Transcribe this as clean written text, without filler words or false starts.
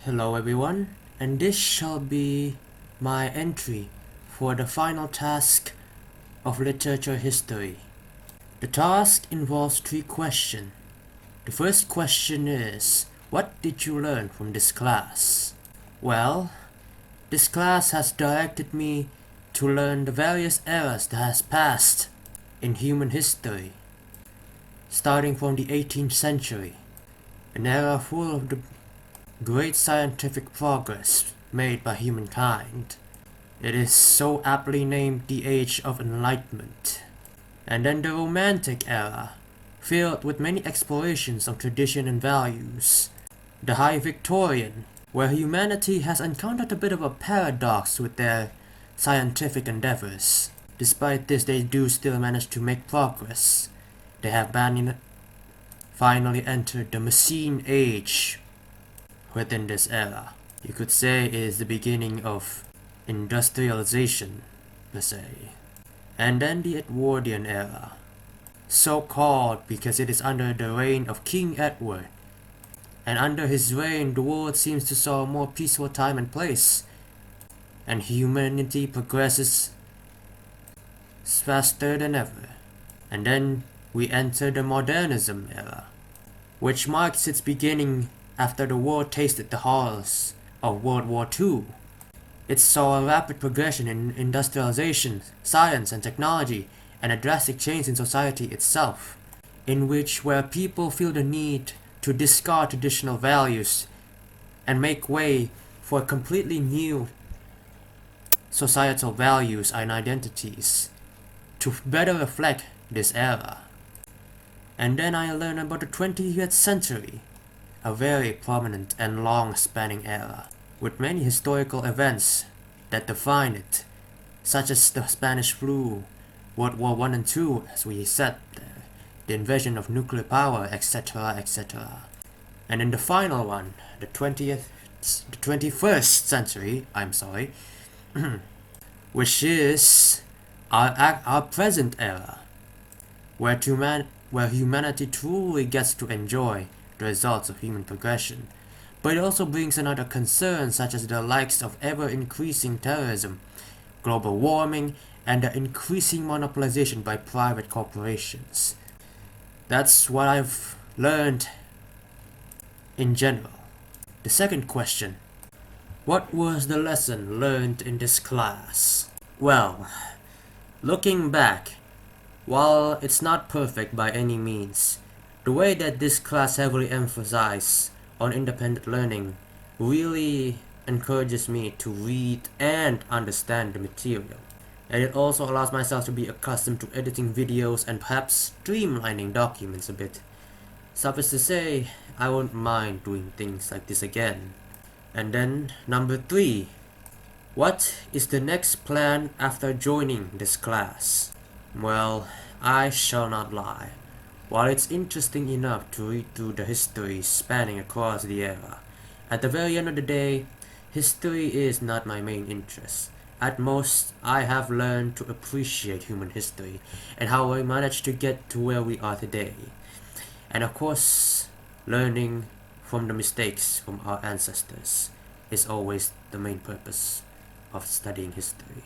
Hello everyone, and this shall be my entry for the final task of literature history. The task involves 3 questions. The first question is, what did you learn from this class? Well, this class has directed me to learn the various eras that has passed in human history, starting from the 18th century, an era full of the great scientific progress made by humankind. It is so aptly named the Age of Enlightenment. And then the Romantic era, filled with many explorations of tradition and values. The High Victorian, where humanity has encountered a bit of a paradox with their scientific endeavors. Despite this, they do still manage to make progress. They have finally entered the Machine Age within this era. You could say it is the beginning of industrialization, per se. And then the Edwardian era, so called because it is under the reign of King Edward, and under his reign the world seems to saw a more peaceful time and place, and humanity progresses faster than ever. And then we enter the Modernism era, which marks its beginning after the world tasted the horrors of World War II. It saw a rapid progression in industrialization, science and technology, and a drastic change in society itself, where people feel the need to discard traditional values and make way for completely new societal values and identities to better reflect this era. And then I learned about the 20th century, a very prominent and long-spanning era, with many historical events that define it, such as the Spanish flu, World War I and II, as we said there, the invasion of nuclear power, etc., etc. And in the final one, the 21st century, which is our present era, where humanity truly gets to enjoy the results of human progression. But it also brings another concern, such as the likes of ever-increasing terrorism, global warming, and the increasing monopolization by private corporations. That's what I've learned in general. The second question: what was the lesson learned in this class? Well, looking back, while it's not perfect by any means, the way that this class heavily emphasized on independent learning really encourages me to read and understand the material. And it also allows myself to be accustomed to editing videos and perhaps streamlining documents a bit. Suffice to say, I won't mind doing things like this again. And then, number 3. What is the next plan after joining this class? Well, I shall not lie. While it's interesting enough to read through the history spanning across the era, at the very end of the day, history is not my main interest. At most, I have learned to appreciate human history and how we managed to get to where we are today. And of course, learning from the mistakes from our ancestors is always the main purpose of studying history.